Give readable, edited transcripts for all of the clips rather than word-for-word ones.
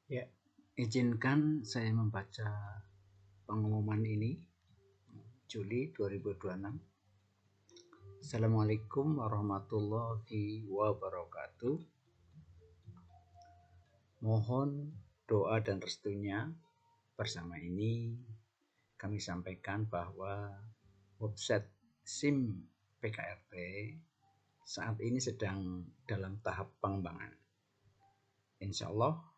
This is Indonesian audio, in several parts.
Ya, izinkan saya membaca pengumuman ini Juli 2026. Assalamualaikum warahmatullahi wabarakatuh. Mohon doa dan restunya. Bersama ini kami sampaikan bahwa website SIM PKRT saat ini sedang dalam tahap pengembangan. Insya Allah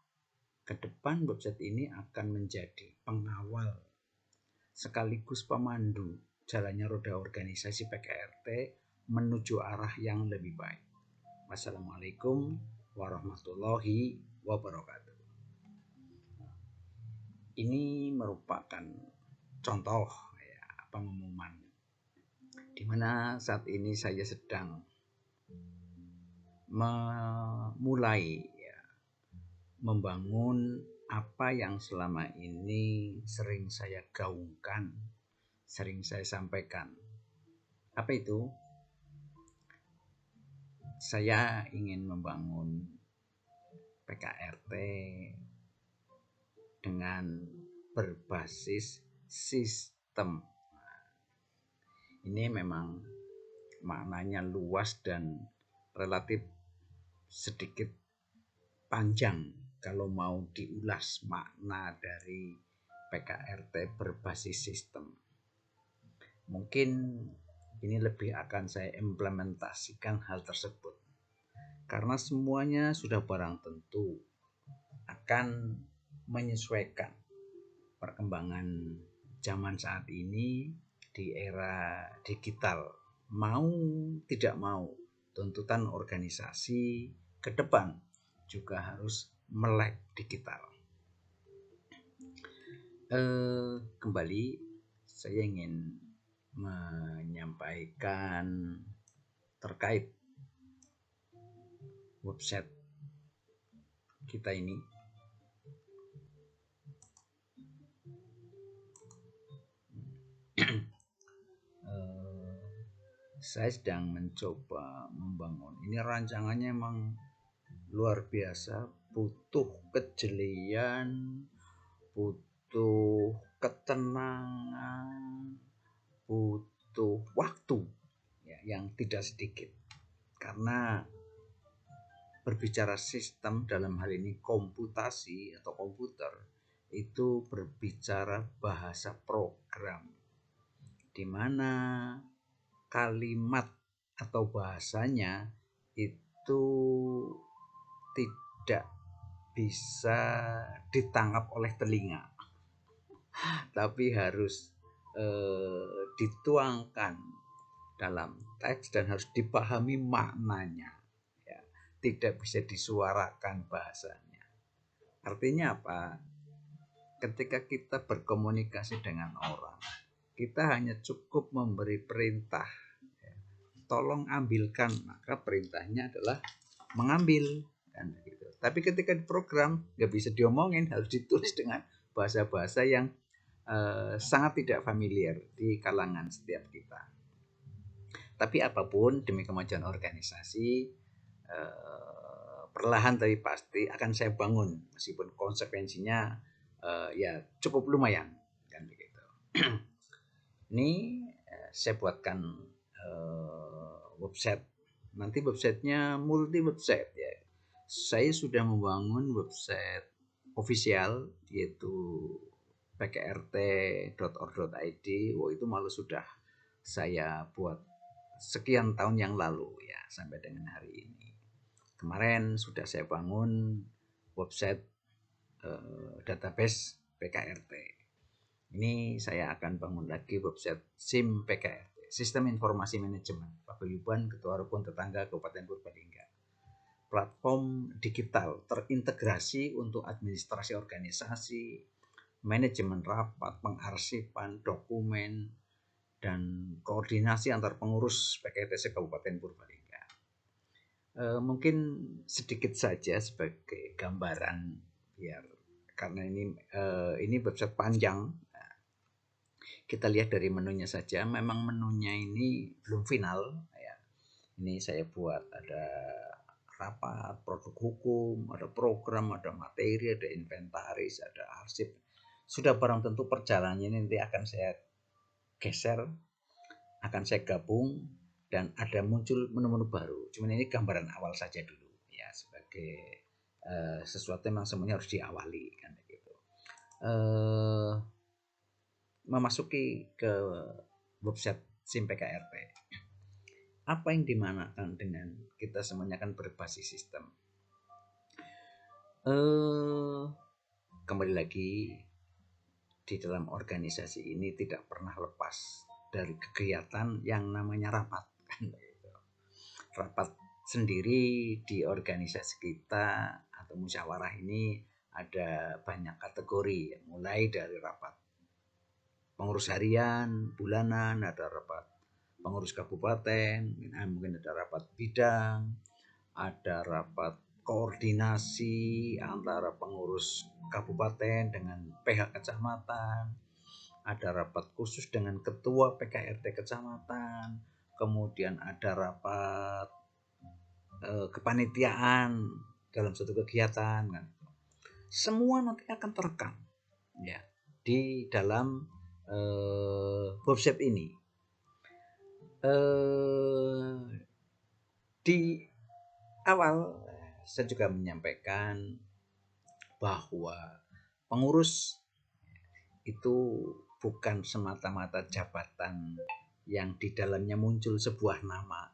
ke depan website ini akan menjadi pengawal sekaligus pemandu jalannya roda organisasi PKRT menuju arah yang lebih baik. Wassalamualaikum warahmatullahi wabarakatuh. Ini merupakan contoh ya, pengumuman di mana saat ini saya sedang memulai ya, membangun apa yang selama ini sering saya gaungkan, sering saya sampaikan. Apa itu? Saya ingin membangun PKRT dengan berbasis sistem. Ini memang maknanya luas dan relatif sedikit panjang kalau mau diulas makna dari PKRT berbasis sistem. Mungkin ini lebih akan saya implementasikan hal tersebut karena semuanya sudah barang tentu akan menyesuaikan perkembangan zaman saat ini di era digital. Mau tidak mau, tuntutan organisasi ke depan juga harus melek digital. Kembali saya ingin menyampaikan terkait website kita ini. Saya sedang mencoba membangun. Ini rancangannya memang luar biasa, butuh kejelian, butuh ketenangan, butuh waktu ya, yang tidak sedikit. Karena berbicara sistem dalam hal ini komputasi atau komputer itu berbicara bahasa program, di mana kalimat atau bahasanya itu tidak bisa ditangkap oleh telinga, tapi harus dituangkan dalam teks dan harus dipahami maknanya. Ya, tidak bisa disuarakan bahasanya. Artinya apa? Ketika kita berkomunikasi dengan orang, kita hanya cukup memberi perintah, ya, tolong ambilkan, maka perintahnya adalah mengambil kan gitu. Tapi ketika di program nggak bisa diomongin, harus ditulis dengan bahasa-bahasa yang sangat tidak familiar di kalangan setiap kita. Tapi apapun demi kemajuan organisasi, perlahan tapi pasti akan saya bangun, meskipun konsekuensinya ya cukup lumayan kan begitu. Ini saya buatkan website. Nanti websitenya multi website ya. Saya sudah membangun website official yaitu pkrt.org.id. Oh, itu malah sudah saya buat sekian tahun yang lalu ya, sampai dengan hari ini. Kemarin sudah saya bangun website database PKRT. Ini saya akan bangun lagi website SIM PKRT, Sistem Informasi Manajemen Paguyuban Ketua Rukun Tetangga Kabupaten Purbalingga. Platform digital terintegrasi untuk administrasi organisasi, manajemen rapat, pengarsipan dokumen, dan koordinasi antar pengurus PKRT Kabupaten Purbalingga. Mungkin sedikit saja sebagai gambaran biar karena ini website panjang. Kita lihat dari menunya saja. Memang menunya ini belum final ya. Ini saya buat ada rapat, produk hukum, ada program, ada materi, ada inventaris, ada arsip. Sudah barang tentu perjalanannya nanti akan saya geser, akan saya gabung, dan ada muncul menu-menu baru. Cuman ini gambaran awal saja dulu ya, sebagai sesuatu yang semuanya harus diawali kan gitu. Memasuki ke website SIM PKRT. Apa yang dimanakan dengan kita semuanya kan berbasis sistem? Kembali lagi, di dalam organisasi ini tidak pernah lepas dari kegiatan yang namanya rapat. Rapat sendiri di organisasi kita atau musyawarah ini ada banyak kategori, mulai dari rapat pengurus harian, bulanan, ada rapat pengurus kabupaten, mungkin ada rapat bidang, ada rapat koordinasi antara pengurus kabupaten dengan PH kecamatan, ada rapat khusus dengan ketua PKRT kecamatan, kemudian ada rapat kepanitiaan dalam suatu kegiatan kan. Semua nanti akan terekam ya di dalam website ini. Di awal saya juga menyampaikan bahwa pengurus itu bukan semata-mata jabatan yang di dalamnya muncul sebuah nama,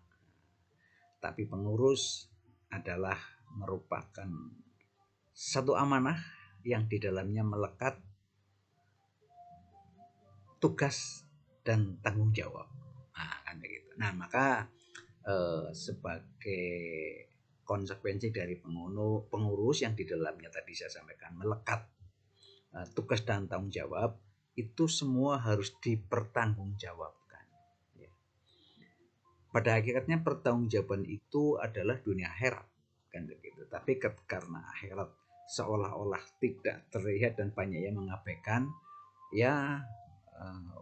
tapi pengurus adalah merupakan satu amanah yang di dalamnya melekat tugas dan tanggung jawab. Nah, kan begitu. Nah, maka sebagai konsekuensi dari pengurus yang di dalamnya tadi saya sampaikan melekat tugas dan tanggung jawab, itu semua harus dipertanggungjawabkan. Ya. Pada akhirnya pertanggungjawaban itu adalah dunia akhirat, kan begitu. Tapi karena akhirat seolah-olah tidak terlihat dan banyak yang mengabaikan, ya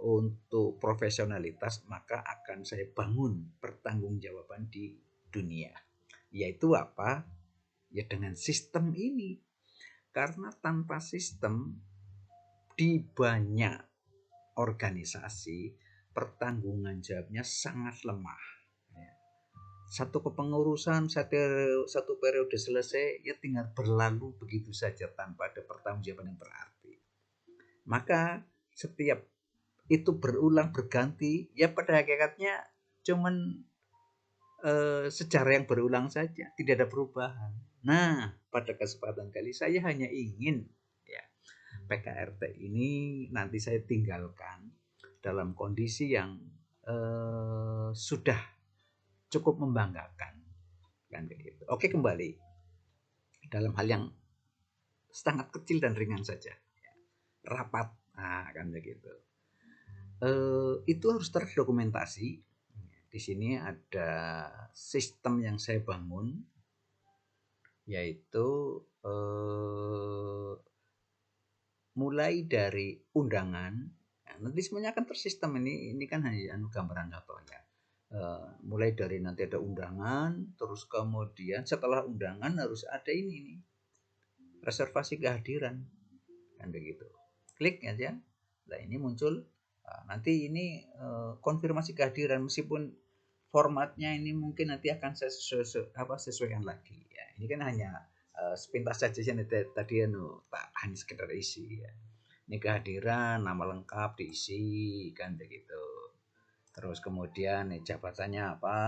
untuk profesionalitas maka akan saya bangun pertanggungjawaban di dunia, yaitu apa? Ya dengan sistem ini. Karena tanpa sistem di banyak organisasi pertanggungan jawabnya sangat lemah. Satu kepengurusan satu periode selesai, ya tinggal berlalu begitu saja tanpa ada pertanggungjawaban yang berarti. Maka setiap itu berulang berganti, ya pada hakikatnya cuman sejarah yang berulang saja, tidak ada perubahan. Nah, pada kesempatan kali saya hanya ingin ya PKRT ini nanti saya tinggalkan dalam kondisi yang sudah cukup membanggakan, kan begitu. Oke, kembali dalam hal yang sangat kecil dan ringan saja, rapat, nah kan begitu. Itu harus terdokumentasi. Di sini ada sistem yang saya bangun, yaitu mulai dari undangan. Nah, nanti semuanya akan tersistem, ini kan hanya gambaran contohnya. Mulai dari nanti ada undangan, terus kemudian setelah undangan harus ada ini nih, reservasi kehadiran, kan begitu. Klik aja, nah ini muncul. Nanti ini konfirmasi kehadiran, meskipun formatnya ini mungkin nanti akan saya sesuaikan lagi ya. Ini kan hanya sepintas saja sih tadi tak hanya sekedar isi ya. Ini kehadiran, nama lengkap diisi kan begitu. Terus kemudian jabatannya apa,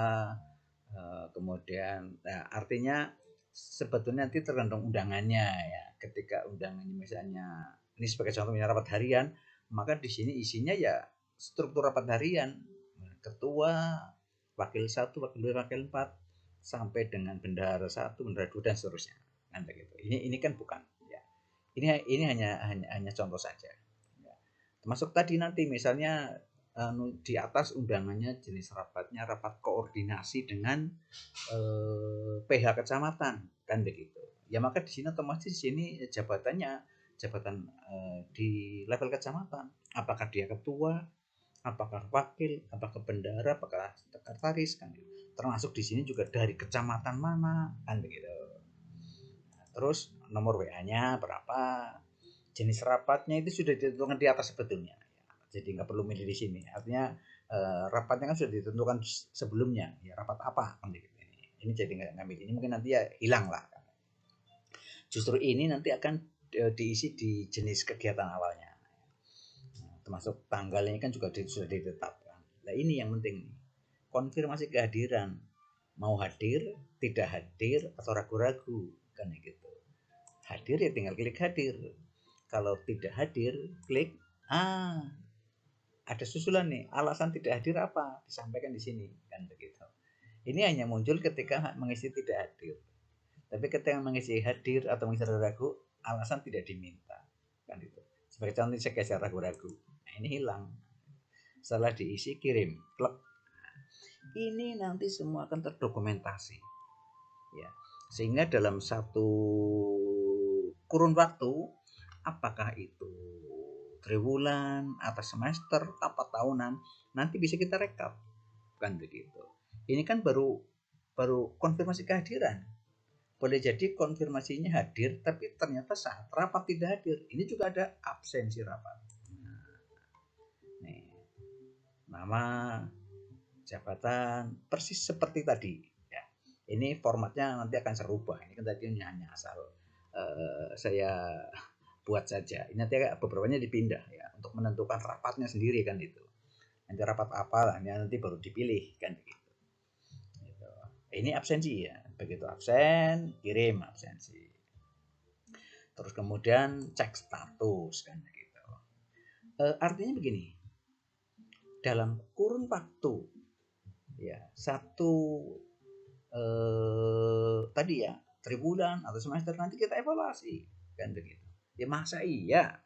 kemudian artinya sebetulnya nanti tergantung undangannya ya. Ketika undangannya misalnya ini sebagai contoh rapat harian, maka di sini isinya ya struktur rapat harian, ketua, wakil 1, wakil 2, wakil 4 sampai dengan bendahara 1, bendahara 2 dan seterusnya. Kan begitu. Ini kan bukan ya. Ini hanya contoh saja. Ya. Termasuk tadi nanti misalnya di atas undangannya jenis rapatnya rapat koordinasi dengan PH kecamatan, kan begitu. Ya maka di sini otomatis di sini jabatan di level kecamatan. Apakah dia ketua, apakah wakil, apakah bendahara, apakah sekretaris, kan. Termasuk di sini juga dari kecamatan mana, kan begitu. terus nomor WA-nya berapa, jenis rapatnya itu sudah ditentukan di atas sebetulnya. Jadi nggak perlu milih di sini. Artinya rapatnya kan sudah ditentukan sebelumnya. Ya rapat apa kan gitu. Ini jadi nggak ngambil ini mungkin nanti ya hilang lah. Justru ini nanti akan diisi di jenis kegiatan awalnya. Termasuk tanggalnya kan juga sudah ditetapkan. Nah ini yang penting nih. Konfirmasi kehadiran. Mau hadir, tidak hadir, atau ragu-ragu kan gitu. Hadir ya tinggal klik hadir. Kalau tidak hadir, klik ada susulan nih, alasan tidak hadir apa? Disampaikan di sini kan begitu. Ini hanya muncul ketika mengisi tidak hadir. Tapi ketika mengisi hadir atau mengisi ragu, alasan tidak diminta. Kan itu. Sebagai contoh saya geser ragu-ragu. Nah, ini hilang. Setelah diisi kirim, klek. Ini nanti semua akan terdokumentasi. Ya. Sehingga dalam satu kurun waktu, apakah itu triwulan, apa semester, apa tahunan, nanti bisa kita rekap kan begitu. Ini kan baru konfirmasi kehadiran. Boleh jadi konfirmasinya hadir, tapi ternyata saat rapat tidak hadir. Ini juga ada absensi rapat. Nih, nama, jabatan, persis seperti tadi. Ya. Ini formatnya nanti akan serubah. Ini kan tadi hanya asal saya buat saja. Ini nanti beberapanya dipindah ya untuk menentukan rapatnya sendiri kan itu. Nanti rapat apa lah, nanti baru dipilih kan begitu. Gitu. Ini absensi ya. Begitu absen, kirim absensi. Terus kemudian cek status kan begitu. Artinya begini. Dalam kurun waktu ya satu tadi ya triwulan atau semester nanti kita evaluasi kan begitu. Ya masa iya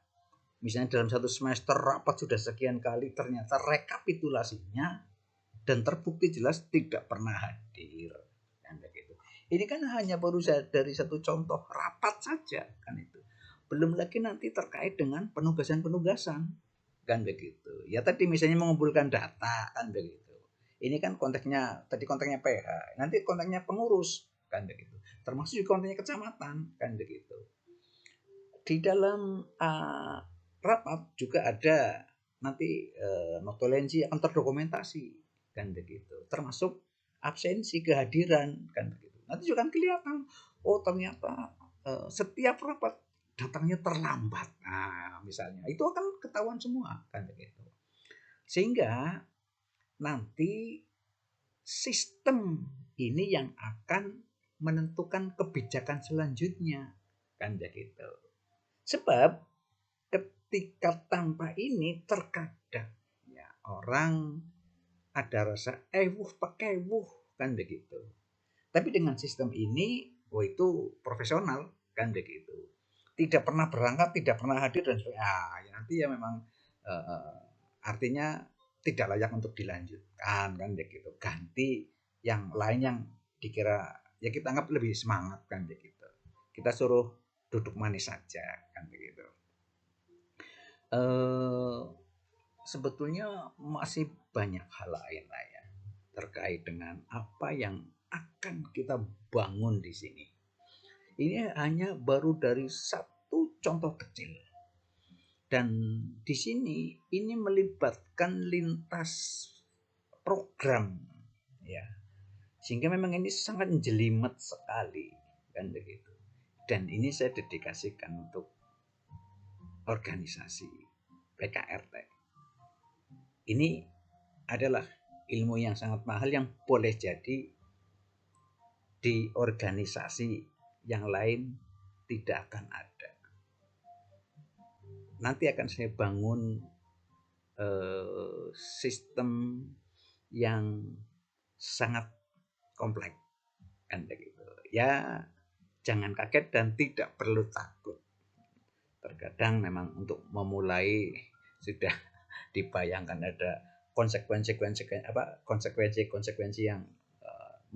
misalnya dalam satu semester rapat sudah sekian kali ternyata rekapitulasinya dan terbukti jelas tidak pernah hadir kan begitu. Ini kan hanya baru dari satu contoh rapat saja kan itu. Belum lagi nanti terkait dengan penugasan-penugasan kan begitu. Ya tadi misalnya mengumpulkan data kan begitu. Ini kan konteksnya tadi konteksnya PH, nanti konteksnya pengurus kan begitu. Termasuk juga konteksnya kecamatan kan begitu. Di dalam rapat juga ada nanti notulensi akan terdokumentasi kan begitu. Termasuk absensi kehadiran kan begitu. Nanti juga kan kelihatan oh ternyata setiap rapat datangnya terlambat. Nah, misalnya itu akan ketahuan semua kan begitu. Sehingga nanti sistem ini yang akan menentukan kebijakan selanjutnya kan begitu. Sebab ketika tanpa ini terkadang ya orang ada rasa pakai kan begitu. Tapi dengan sistem ini itu profesional kan begitu. Tidak pernah berangkat, tidak pernah hadir dan sebagainya. Ya nanti ya memang artinya tidak layak untuk dilanjutkan kan begitu. Ganti yang lain yang dikira ya kita anggap lebih semangat kan begitu. Kita suruh duduk manis saja kan begitu. Sebetulnya masih banyak hal lain lah ya terkait dengan apa yang akan kita bangun di sini. Ini hanya baru dari satu contoh kecil. Dan di sini ini melibatkan lintas program ya. Sehingga memang ini sangat jelimet sekali kan begitu. Dan ini saya dedikasikan untuk organisasi PKRT. Ini adalah ilmu yang sangat mahal yang boleh jadi di organisasi yang lain tidak akan ada. Nanti akan saya bangun sistem yang sangat kompleks kan begitu. Ya jangan kaget dan tidak perlu takut. Terkadang memang untuk memulai sudah dibayangkan ada konsekuensi yang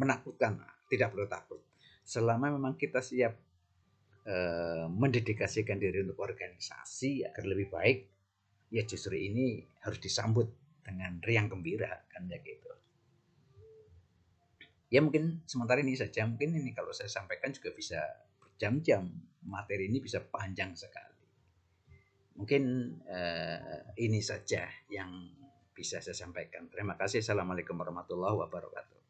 menakutkan. Tidak perlu takut. Selama memang kita siap mendedikasikan diri untuk organisasi agar lebih baik, ya justru ini harus disambut dengan riang gembira kan ya gitu. Ya mungkin sementara ini saja, mungkin ini kalau saya sampaikan juga bisa berjam-jam, materi ini bisa panjang sekali. Mungkin ini saja yang bisa saya sampaikan. Terima kasih. Assalamualaikum warahmatullahi wabarakatuh.